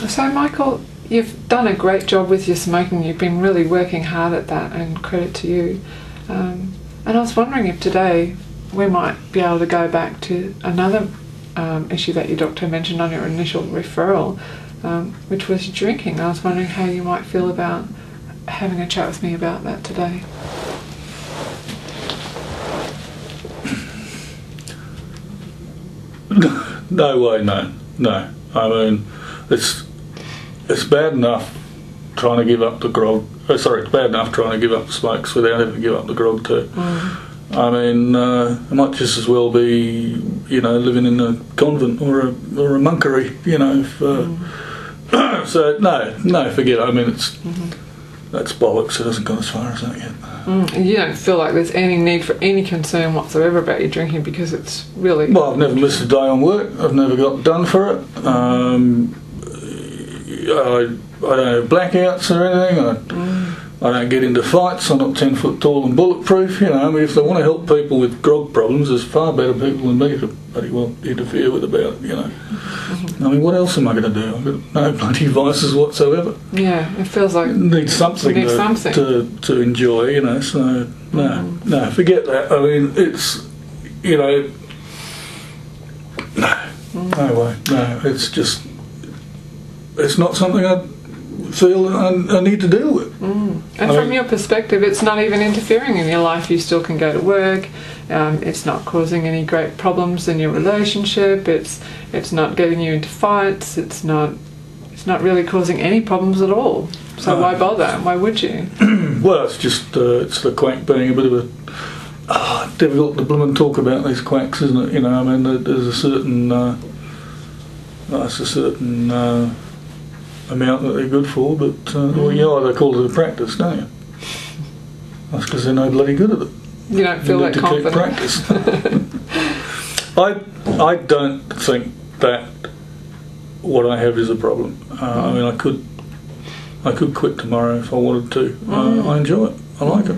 So, Michael, you've done a great job with your smoking. You've been really working hard at that, and credit to you. And I was wondering if today we might be able to go back to another issue that your doctor mentioned on your initial referral, which was drinking. I was wondering how you might feel about having a chat with me about that today. No way, no. I mean, it's bad enough trying to give up the grog. It's bad enough trying to give up the smokes without having to give up the grog too. I mean, it might just as well be, living in a convent or a monkery, So no, forget it. I mean, that's bollocks. It hasn't gone as far as that yet. You don't feel like there's any need for any concern whatsoever about your drinking because it's really... Well, I've never missed a day on work. I've never got done for it. I don't have blackouts or anything. I don't get into fights. I'm not 10 foot tall and bulletproof. I mean, if they want to help people with grog problems, there's far better people than me to bloody well interfere with about it. I mean, what else am I going to do? I've got no bloody vices whatsoever. Yeah, it feels like need something to enjoy. So no, forget that. I mean, it's no way. No, it's not something I feel I need to deal with. And from your perspective, it's not even interfering in your life. You still can go to work. It's not causing any great problems in your relationship. It's not getting you into fights. It's not really causing any problems at all. So why bother? Why would you? Well, it's just it's the quack being a bit of a difficult to bloom and talk about these quacks, isn't it? I mean, there's a certain amount that they're good for, but they call it a practice, don't you? That's because they're no bloody good at it. You don't feel that confident. Practice. I don't think that what I have is a problem. I mean, I could quit tomorrow if I wanted to. I enjoy it. I like it.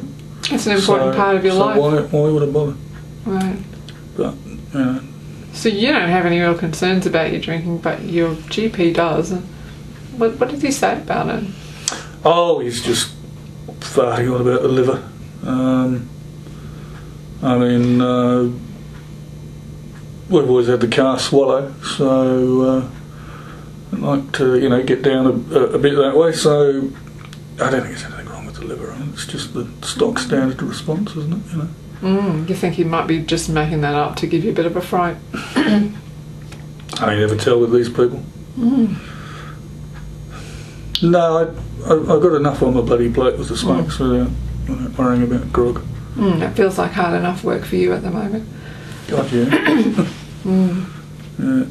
It's an important part of your life. Why would I bother? Right. But So you don't have any real concerns about your drinking, but your GP does. What did he say about it? Oh, he's just farting on about the liver. I mean, we've always had the car swallow, so I'd like to, get down a bit that way. So I don't think there's anything wrong with the liver. It's just the stock standard response, isn't it? You think he might be just making that up to give you a bit of a fright? I never tell with these people. No, I've got enough on my bloody plate with the smokes without worrying about grog. It feels like hard enough work for you at the moment. God, yeah. Yeah.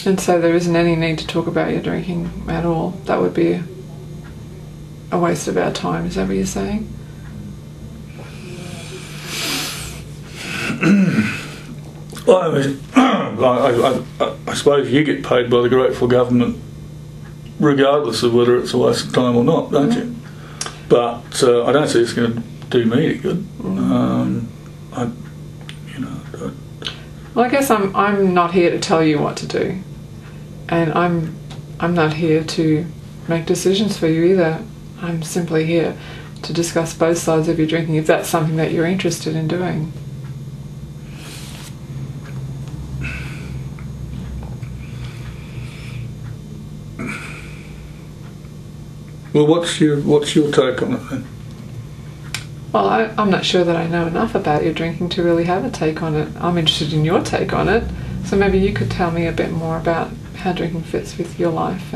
And so there isn't any need to talk about your drinking at all. That would be a waste of our time, is that what you're saying? Well, I suppose you get paid by the grateful government regardless of whether it's a waste of time or not, don't you? But I don't see it's going to do me any good. Well, I guess I'm not here to tell you what to do, and I'm not here to make decisions for you either. I'm simply here to discuss both sides of your drinking if that's something that you're interested in doing. Well, what's your take on it then? Well, I'm not sure that I know enough about your drinking to really have a take on it. I'm interested in your take on it, so maybe you could tell me a bit more about how drinking fits with your life.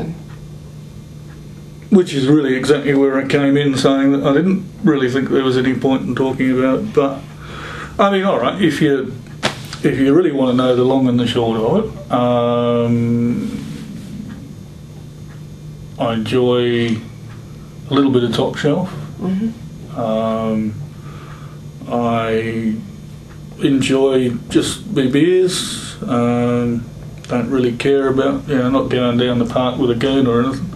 Which is really exactly where I came in, saying that I didn't really think there was any point in talking about it. But I mean, all right, if you really want to know the long and the short of it, I enjoy a little bit of top shelf. I enjoy just my beers. Don't really care about not going down the park with a goon or anything.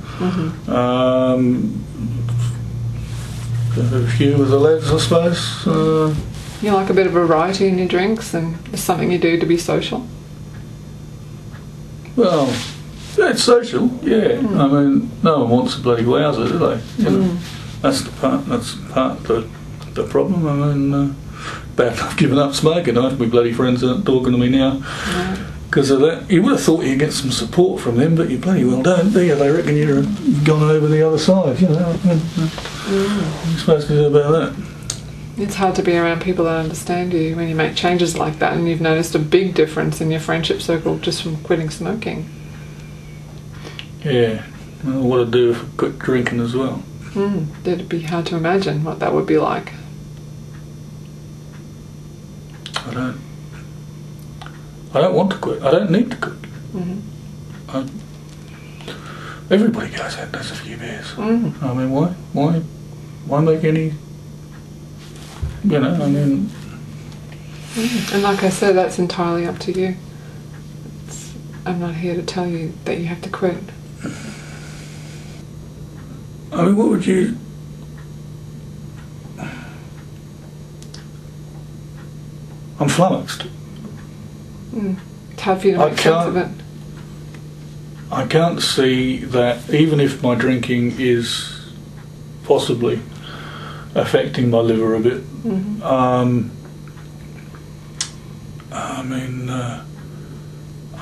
A few with the lads, I suppose. You like a bit of variety in your drinks, and it's something you do to be social? Well, it's social, yeah. I mean, no one wants a bloody wowser, do they? You know, that's part of the problem. I mean, bad enough giving up smoking. Half my bloody friends aren't talking to me now because of that. You would have thought you'd get some support from them, but you bloody well don't, do you? They reckon you've gone over the other side, you know. What are you supposed to do about that? It's hard to be around people that understand you when you make changes like that, and you've noticed a big difference in your friendship circle just from quitting smoking. Yeah, well, what to do if I quit drinking as well? It'd be hard to imagine what that would be like. I don't want to quit. I don't need to quit. Everybody goes out and does a few beers. I mean, why make any? You know, I mean. And like I said, that's entirely up to you. I'm not here to tell you that you have to quit. I mean, what would you? I'm flummoxed. It's hard for you to make sense of it. I can't see that, even if my drinking is possibly affecting my liver a bit. I mean, I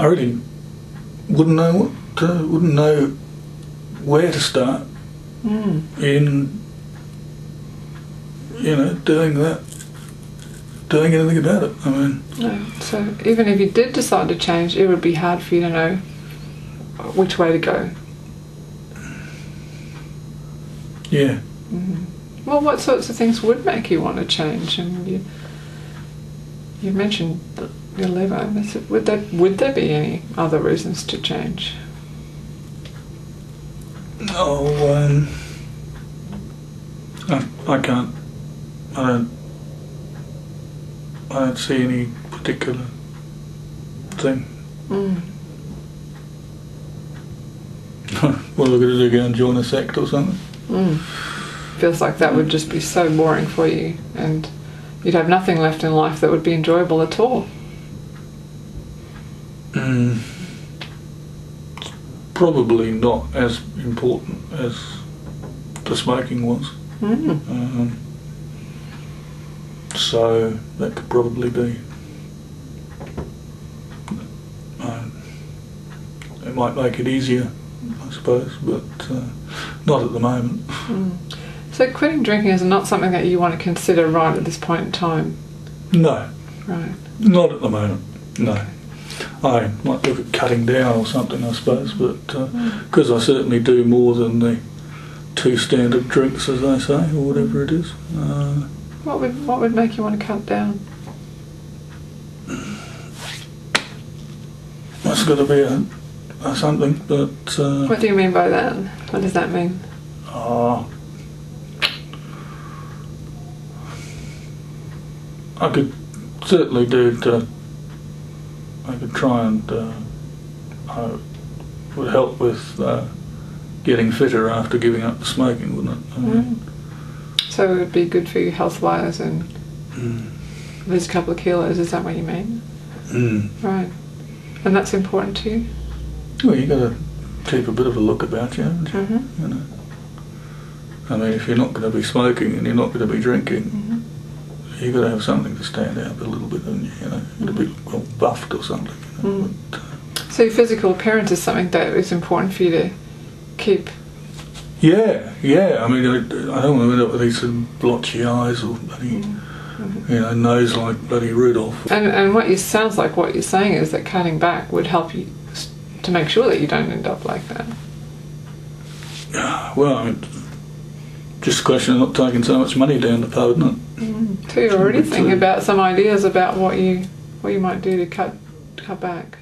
really wouldn't know where to start in, you know, doing anything about it. I mean, no. So even if you did decide to change, it would be hard for you to know which way to go. Yeah. Well, what sorts of things would make you want to change? I mean, you mentioned your liver. Would there be any other reasons to change? No, I can't. I don't see any particular thing. What are we going to do? Go and join a sect or something? Feels like that would just be so boring for you, and you'd have nothing left in life that would be enjoyable at all. Probably not as important as the smoking was. So that could probably be. It might make it easier, I suppose, but not at the moment. So quitting drinking is not something that you want to consider right at this point in time? No. Right. Not at the moment, no. I might look at cutting down or something, I suppose, but because I certainly do more than the 2 standard drinks, as they say, or whatever it is. What would make you want to cut down? That's got to be a something, but... What do you mean by that? What does that mean? I could certainly I could try and would help with getting fitter after giving up the smoking, wouldn't it? So it would be good for you health-wise and lose a couple of kilos, is that what you mean? Right. And that's important to you? Well, you've got to keep a bit of a look about you, haven't you? You know? I mean, if you're not going to be smoking and you're not going to be drinking, you've got to have something to stand out a little bit, haven't you? You know, a bit well buffed or something. You know? But, so your physical appearance is something that is important for you to keep? Yeah. I mean, I don't want to end up with these blotchy eyes or bloody, you know, nose like bloody Rudolph. And what you sounds like what you're saying is that cutting back would help you to make sure that you don't end up like that. Well, I mean, just a question of not taking so much money down the pub, isn't it? So you're already thinking about some ideas about what you might do to cut back.